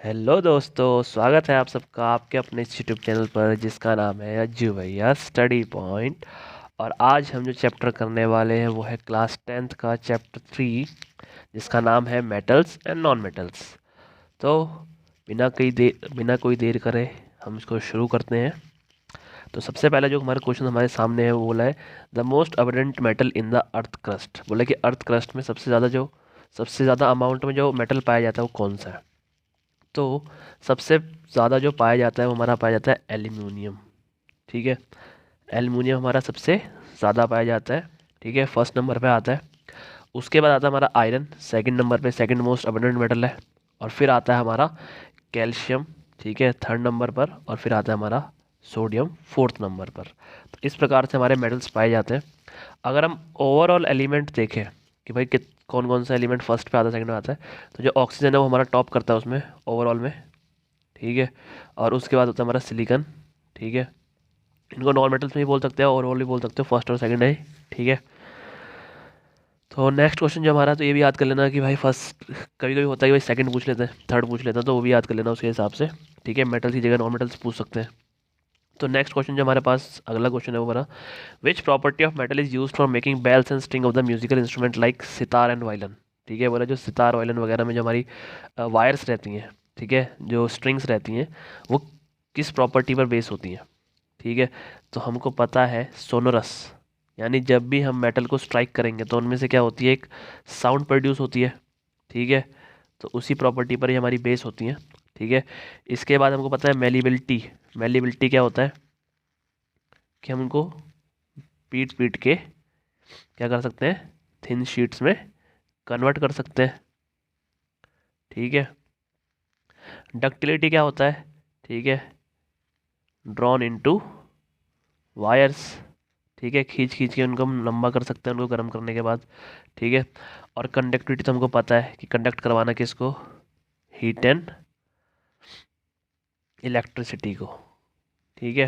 Hello दोस्तों, स्वागत है आप सबका आपके अपने इस यूट्यूब चैनल पर जिसका नाम है अज्जू भैया स्टडी पॉइंट। और आज हम जो चैप्टर करने वाले हैं वो है क्लास 10th का चैप्टर 3, जिसका नाम है मेटल्स एंड नॉन मेटल्स। तो बिना कोई देर करे हम इसको शुरू करते हैं। तो सबसे पहला जो हमारा क्वेश्चन हमारे सामने है वो बोला है the most abundant metal in the earth crust. बोला कि अर्थ क्रस्ट में सबसे ज़्यादा अमाउंट में जो मेटल पाया जाता है वो कौन सा है। तो सबसे ज़्यादा जो पाया जाता है वो हमारा पाया जाता है एल्यूमिनियम। ठीक है, एल्यूमिनियम हमारा सबसे ज़्यादा पाया जाता है। ठीक है, फर्स्ट नंबर पे आता है। उसके बाद आता है हमारा आयरन, सेकंड नंबर पे, सेकंड मोस्ट अबंडेंट मेटल है। और फिर आता है हमारा कैल्शियम, ठीक है, थर्ड नंबर पर। और फिर आता है हमारा सोडियम फोर्थ नंबर पर। तो इस प्रकार से हमारे मेटल्स पाए जाते हैं। अगर हम ओवरऑल एलिमेंट देखें कि भाई कौन कौन सा एलिमेंट फर्स्ट पे आता है, सेकंड में आता है, तो जो ऑक्सीजन है वो हमारा टॉप करता है उसमें ओवरऑल में। ठीक है, और उसके बाद होता है हमारा सिलिकन। ठीक है, इनको नॉन मेटल्स में भी बोल सकते हैं, ओवरऑल भी बोल सकते हो, फर्स्ट और सेकंड है। ठीक है, तो नेक्स्ट क्वेश्चन जो हमारा, तो ये भी याद कर लेना कि भाई फर्स्ट कभी कभी होता है कि भाई सेकंड पूछ लेते हैं, थर्ड पूछ लेते हैं, तो वो भी याद कर लेना उसके हिसाब से। ठीक है, मेटल की जगह नॉन मेटल्स पूछ सकते हैं। तो नेक्स्ट क्वेश्चन जो हमारे पास अगला क्वेश्चन है वो हमारा which property of metal is used for making bells and string of the musical instrument like sitar and violin. ठीक है, बोला जो सितार वायलिन वगैरह में जो हमारी वायर्स रहती हैं, ठीक है, जो स्ट्रिंग्स रहती हैं, वो किस प्रॉपर्टी पर बेस होती हैं। ठीक है, तो हमको पता है सोनोरस, यानी जब भी हम मेटल को स्ट्राइक करेंगे तो उनमें से क्या होती है, एक साउंड प्रोड्यूस होती है। ठीक है, तो उसी प्रॉपर्टी पर ही हमारी बेस होती है। ठीक है, इसके बाद हमको पता है मेलिबिलिटी। मेलिबिलिटी क्या होता है कि हम उनको पीट पीट के क्या कर सकते हैं, थिन शीट्स में कन्वर्ट कर सकते हैं। ठीक है, डक्टिलिटी क्या होता है, ठीक है, ड्रॉन इनटू वायर्स। ठीक है, खींच खींच के उनको हम लंबा कर सकते हैं उनको गर्म करने के बाद। ठीक है, और कंडक्टिविटी तो हमको पता है कि कंडक्ट करवाना किसको, हीट एंड इलेक्ट्रिसिटी को। ठीक है,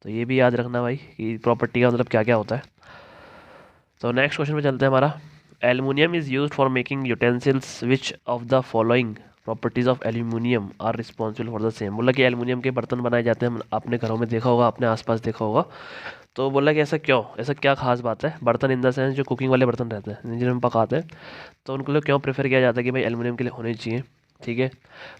तो ये भी याद रखना भाई कि प्रॉपर्टी का मतलब क्या क्या होता है। तो नेक्स्ट क्वेश्चन पे चलते हैं हमारा aluminium is used for making utensils which of the following properties of aluminium are responsible for the same. बोला कि एल्युमिनियम के बर्तन बनाए जाते हैं, आपने घरों में देखा होगा, अपने आसपास देखा होगा। तो बोला कि ऐसा क्यों, ऐसा क्या खास बात है, बर्तन इन द सेंस जो कुकिंग वाले बर्तन रहते हैं जिनमें हम पकाते हैं, तो उनको लिए क्यों प्रेफर किया जाता है कि भाई एल्युमिनियम के लिए होने चाहिए। ठीक है,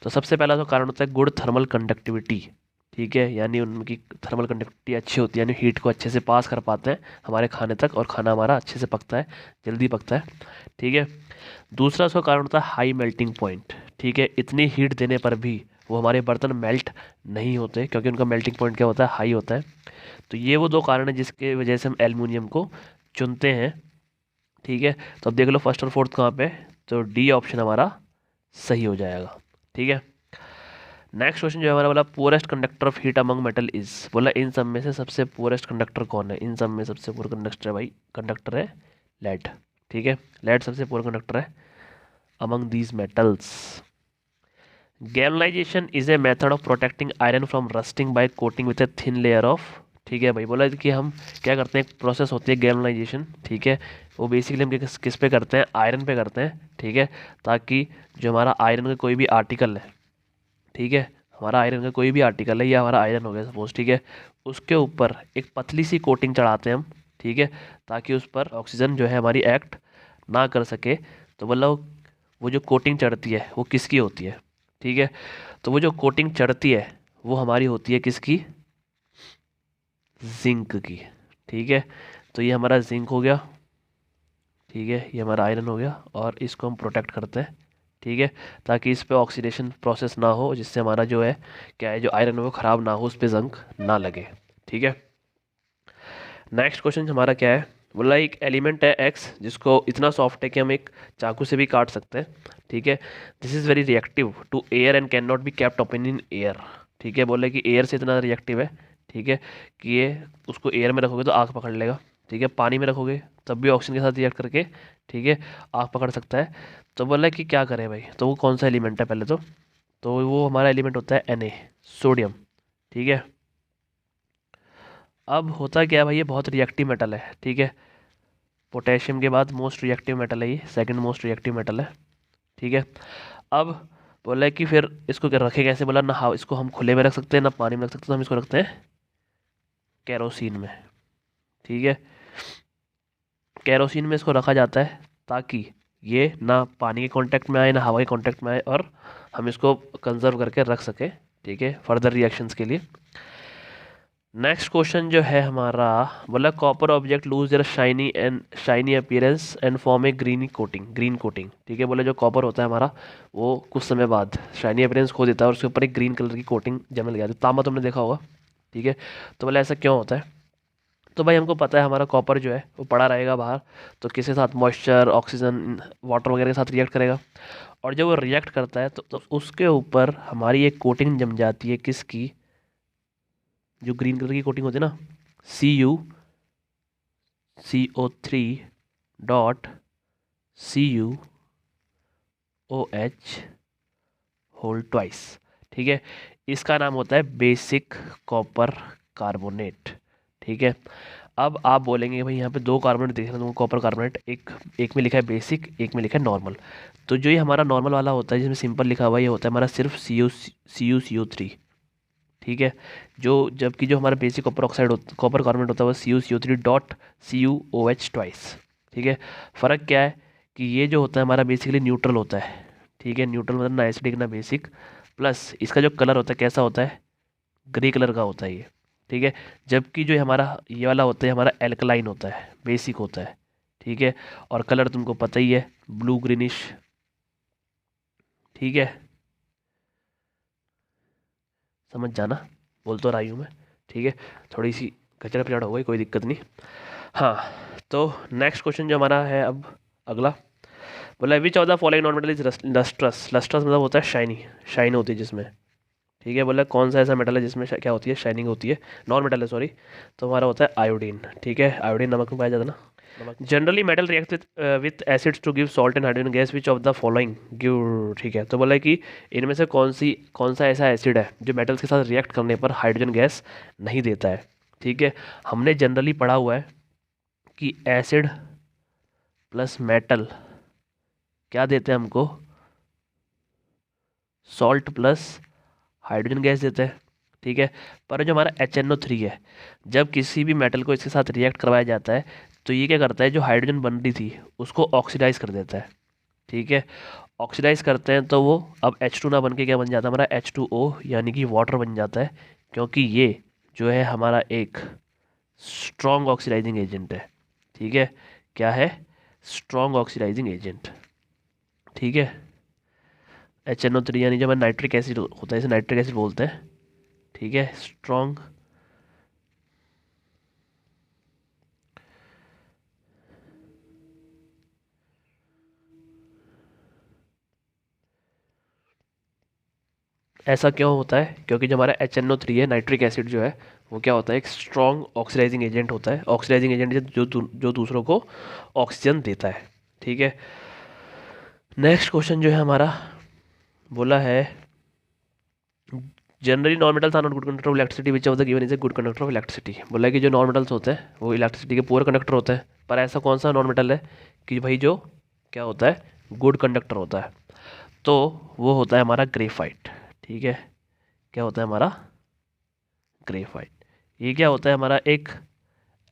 तो सबसे पहला तो कारण होता है गुड थर्मल कंडक्टिविटी। ठीक है, यानी उनकी थर्मल कंडक्टिविटी अच्छी होती है, यानी हीट को अच्छे से पास कर पाते हैं हमारे खाने तक, और खाना हमारा अच्छे से पकता है, जल्दी पकता है। ठीक है, दूसरा उसका कारण होता है हाई मेल्टिंग पॉइंट। ठीक है, इतनी हीट देने पर भी वो हमारे बर्तन मेल्ट नहीं होते, क्योंकि उनका मेल्टिंग पॉइंट क्या होता है, हाई होता है। तो ये वो दो कारण है जिसके वजह से हम एल्युमिनियम को चुनते हैं। ठीक है, तो अब देख लो फर्स्ट और फोर्थ कहाँ पे, तो डी ऑप्शन हमारा सही हो जाएगा। ठीक है, नेक्स्ट क्वेश्चन जो है हमारा बोला poorest conductor of heat among metal is. बोला इन सब में से सबसे पुअरेस्ट कंडक्टर कौन है, इन सब में सबसे पुअर कंडक्टर है भाई, कंडक्टर है लेड। ठीक है, लेड सबसे पुअर कंडक्टर है among these metals. Galvanization is a method of protecting iron from rusting by coating with a thin layer of. ठीक है भाई, बोला कि हम क्या करते हैं, एक प्रोसेस होती है गैल्वनाइजेशन। ठीक है, वो बेसिकली हम किस पे करते हैं, आयरन पे करते हैं। ठीक है, ताकि जो हमारा आयरन का कोई भी आर्टिकल है, ठीक है, हमारा आयरन का कोई भी आर्टिकल है, या हमारा आयरन हो गया सपोज, ठीक है, उसके ऊपर एक पतली सी कोटिंग चढ़ाते हैं हम। ठीक है, ताकि उस पर ऑक्सीजन जो है हमारी एक्ट ना कर सके। तो मतलब वो जो कोटिंग चढ़ती है वो किसकी होती है, ठीक है, तो वो जो कोटिंग चढ़ती है वो हमारी होती है किसकी, जिंक की। ठीक है, तो ये हमारा जिंक हो गया। ठीक है, ये हमारा आयरन हो गया, और इसको हम प्रोटेक्ट करते हैं। ठीक है, ताकि इस पे ऑक्सीडेशन प्रोसेस ना हो, जिससे हमारा जो है क्या है, जो आयरन है वो ख़राब ना हो, उस पे जंग ना लगे। ठीक है, नेक्स्ट क्वेश्चन हमारा क्या है, बोला एक एलिमेंट है एक्स जिसको इतना सॉफ्ट है कि हम एक चाकू से भी काट सकते हैं। ठीक है, this is very reactive to air and can not be kept open in air. ठीक है, बोले कि एयर से इतना रिएक्टिव है, ठीक है, कि ये उसको एयर में रखोगे तो आग पकड़ लेगा। ठीक है, पानी में रखोगे तब भी ऑक्सीजन के साथ रिएक्ट करके, ठीक है, आग पकड़ सकता है। तो बोला कि क्या करें भाई, तो वो कौन सा एलिमेंट है पहले तो वो हमारा एलिमेंट होता है Na, सोडियम। ठीक है, अब होता क्या है भाई, ये बहुत रिएक्टिव मेटल है। ठीक है, पोटेशियम के बाद मोस्ट रिएक्टिव मेटल है, ये सेकंड मोस्ट रिएक्टिव मेटल है। ठीक है, अब बोला कि फिर इसको क्या रखे कैसे, बोला ना इसको हम खुले में रख सकते हैं ना पानी में रख सकते हैं, तो हम इसको रखते हैं केरोसिन में। ठीक है, केरोसिन में इसको रखा जाता है ताकि ये ना पानी के कांटेक्ट में आए ना हवा के कांटेक्ट में आए, और हम इसको कंजर्व करके रख सकें। ठीक है, फर्दर रिएक्शंस के लिए। नेक्स्ट क्वेश्चन जो है हमारा, बोला copper object lose their shiny appearance and form A green coating. ठीक है, बोला जो कॉपर होता है हमारा वो कुछ समय बाद शाइनी अपीयरेंस खो देता है और उसके ऊपर एक ग्रीन कलर की कोटिंग जमने लग जाती है। तांबा तुमने देखा होगा। ठीक है, तो बोला ऐसा क्यों होता है? तो भाई हमको पता है हमारा कॉपर जो है वो पड़ा रहेगा बाहर, तो किसके साथ, मॉइस्चर, ऑक्सीजन, वाटर वगैरह के साथ रिएक्ट करेगा। और जब वो रिएक्ट करता है तो उसके ऊपर हमारी एक कोटिंग जम जाती है, किसकी? जो ग्रीन कलर की कोटिंग होती है ना, CuCO3.CuOH होल ट्वाइस। ठीक है, इसका नाम होता है बेसिक कॉपर कार्बोनेट। ठीक है, अब आप बोलेंगे कि भाई यहाँ पे दो कार्बोनेट दिख रहे हैं तुमको, कॉपर कार्बोनेट, एक में लिखा है बेसिक, एक में लिखा है नॉर्मल। तो जो ये हमारा नॉर्मल वाला होता है जिसमें सिंपल लिखा हुआ है, ये होता है हमारा सिर्फ CuCO3। ठीक है, जबकि जो हमारा basic copper oxide copper carbonate होता है वो CuCO3.CuOH ट्वाइस। ठीक है, फ़र्क क्या है कि ये जो होता है हमारा बेसिकली न्यूट्रल होता है। ठीक है, न्यूट्रल मतलब ना एसिडिक ना बेसिक, प्लस इसका जो कलर होता है कैसा होता है? ग्रे कलर का होता है ये। ठीक है, जबकि जो हमारा ये वाला होता है हमारा एल्कलाइन होता है, बेसिक होता है। ठीक है, और कलर तुमको पता ही है, ब्लू ग्रीनिश। ठीक है, समझ जाना, बोल तो रहा हूँ मैं। ठीक है, थोड़ी सी कचरा पचड़ा हो गई, कोई दिक्कत नहीं। हाँ, तो नेक्स्ट क्वेश्चन जो हमारा है अब अगला, बोला विच of the following non metal is lustrous. Lustrous मतलब होता है शाइनी, शाइन होती है जिसमें। ठीक है, बोला कौन सा ऐसा मेटल है जिसमें क्या होती है? शाइनिंग होती है, नॉन मेटल है सॉरी। तो हमारा होता है आयोडीन। ठीक है, आयोडीन नमक में पाया जाता है ना। Generally metal react with acids to give salt and hydrogen gas, which of the following give. ठीक है, तो बोला कि इनमें से कौन सा ऐसा एसिड है जो मेटल्स के साथ रिएक्ट करने पर हाइड्रोजन गैस नहीं देता है। ठीक है, हमने जनरली पढ़ा हुआ है कि एसिड प्लस मेटल क्या देते हैं हमको? सॉल्ट प्लस हाइड्रोजन गैस देते हैं। ठीक है, पर जो हमारा HNO3 है, जब किसी भी मेटल को इसके साथ रिएक्ट करवाया जाता है तो ये क्या करता है, जो हाइड्रोजन बन रही थी उसको ऑक्सीडाइज कर देता है। ठीक है, ऑक्सीडाइज करते हैं तो वो अब H2 ना बन के क्या बन जाता है हमारा H2O, यानी कि वाटर बन जाता है, क्योंकि ये जो है हमारा एक स्ट्रॉन्ग ऑक्सीडाइजिंग एजेंट है। ठीक है, क्या है? Strong oxidizing agent. ठीक है, HNO3 यानी जो हमारा नाइट्रिक एसिड होता है, इसे नाइट्रिक एसिड बोलते हैं। ठीक है, स्ट्रॉन्ग ऐसा क्यों होता है? क्योंकि जो हमारा HNO3 है, नाइट्रिक एसिड जो है वो क्या होता है? एक स्ट्रॉन्ग ऑक्सीडाइजिंग एजेंट होता है। ऑक्सीडाइजिंग एजेंट जो दूसरों को ऑक्सीजन देता है। ठीक है, नेक्स्ट क्वेश्चन जो है हमारा, बोला है generally non metals are not good conductor of electricity, which of the given is a good conductor of electricity. बोला है कि जो नॉन मेटल्स होते हैं वो इलेक्ट्रिसिटी के पूरे कंडक्टर होते हैं, पर ऐसा कौन सा नॉन मेटल है कि भाई जो क्या होता है? गुड कंडक्टर होता है। तो वो होता है हमारा ग्रेफाइट। ठीक है, क्या होता है हमारा? ग्रेफाइट। ये क्या होता है हमारा? एक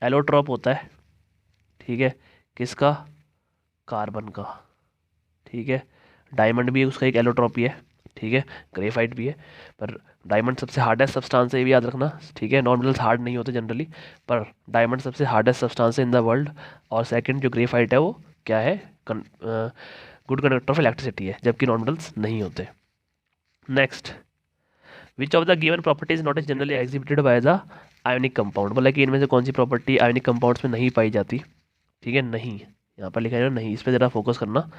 एलोट्रॉप होता है। ठीक है, किसका? कार्बन का। ठीक है, डायमंड भी उसका एक एलोट्रॉप ही है। ठीक है, ग्रेफाइट भी है, पर डायमंड सबसे हार्डेस्ट सब्सटेंस है, ये भी याद रखना। ठीक है, नॉन मेटल्स हार्ड नहीं होते जनरली, पर डायमंड सबसे हार्डेस्ट सब्सटेंस है इन द वर्ल्ड। और सेकंड जो ग्रेफाइट है वो क्या है? गुड कंडक्टर ऑफ इलेक्ट्रिसिटी है, जबकि नॉन मेटल्स नहीं होते। Next, which of the given property is not is generally exhibited by the ionic compound. बोला कि इनमें से कौन सी प्रॉपर्टी आयोनिक कंपाउंड्स में नहीं पाई जाती? ठीक है, नहीं, यहाँ पर लिखा है नहीं, इस पर ज़रा फोकस करना।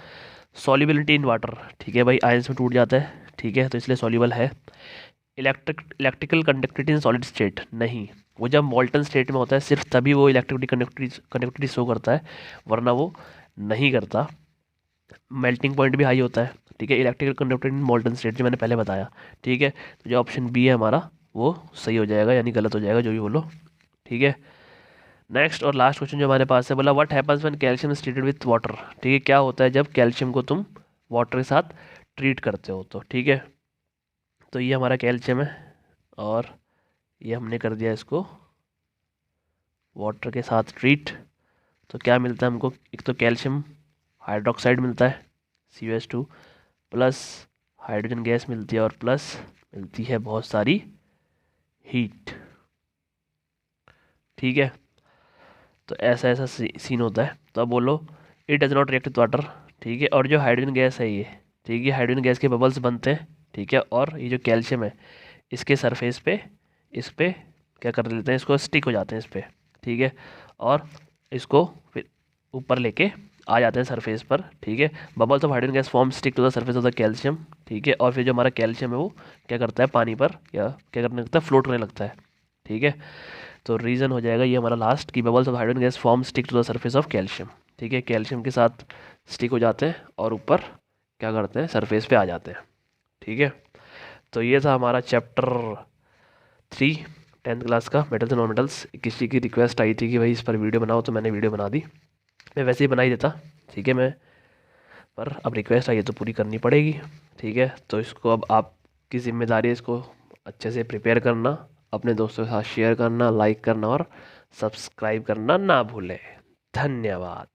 Solubility in water. ठीक है भाई, आयंस में टूट जाता है। ठीक है, तो इसलिए सॉल्युबल है। Electrical conductivity in solid state, नहीं, वो जब मॉल्टन स्टेट में होता है सिर्फ तभी वो इलेक्ट्रिकली कंडक्टिविटी शो करता है, वरना वो नहीं करता। मेल्टिंग पॉइंट भी हाई होता है। ठीक है, इलेक्ट्रिकल कंडक्टिविटी इन मॉल्टन स्टेट जो मैंने पहले बताया। ठीक है, तो जो ऑप्शन बी है हमारा वो सही हो जाएगा, यानी गलत हो जाएगा, जो भी बोलो। ठीक है, नेक्स्ट और लास्ट क्वेश्चन जो हमारे पास है, बोला what happens when calcium is treated with water. ठीक है, क्या होता है जब कैल्शियम को तुम वाटर के साथ ट्रीट करते हो तो, ठीक है। तो ये हमारा कैल्शियम है और ये हमने कर दिया इसको वाटर के साथ ट्रीट। तो क्या मिलता है हमको, एक तो कैल्शियम हाइड्रोक्साइड मिलता है CuH2 प्लस हाइड्रोजन गैस मिलती है और प्लस मिलती है बहुत सारी हीट, ठीक है। तो ऐसा ऐसा सीन होता है। तो अब बोलो it does not react with water, ठीक है। और जो हाइड्रोजन गैस है ये, ठीक है, हाइड्रोजन गैस के बबल्स बनते हैं, ठीक है। और ये जो कैल्शियम है इसके सरफेस पे, इस पे क्या कर लेते हैं, इसको स्टिक हो जाते हैं इस पे, ठीक है। और इसको फिर ऊपर लेके आ जाते हैं सरफेस पर, ठीक है। Bubbles of hydrogen gas form stick to the surface of the calcium, ठीक है। और फिर जो हमारा कैल्शियम है वो क्या करता है, पानी पर या क्या करने लगता है, फ्लोट करने लगता है, ठीक है। तो रीज़न हो जाएगा ये हमारा लास्ट की bubbles of hydrogen gas form stick to the surface of calcium, ठीक है। कैल्शियम के साथ स्टिक हो जाते हैं और ऊपर क्या करते हैं, सरफेस पे आ जाते हैं, ठीक है। तो ये था हमारा चैप्टर 3 10th क्लास का मेटल्स एंड नॉन मेटल्स। किसी की रिक्वेस्ट आई थी कि भाई इस पर वीडियो बनाओ, तो मैंने वीडियो बना दी। मैं वैसे ही बना ही देता, ठीक है। मैं पर अब रिक्वेस्ट आई है तो पूरी करनी पड़ेगी, ठीक है। तो इसको अब आपकी जिम्मेदारी है इसको अच्छे से प्रिपेयर करना, अपने दोस्तों के साथ शेयर करना, लाइक करना और सब्सक्राइब करना ना भूलें। धन्यवाद।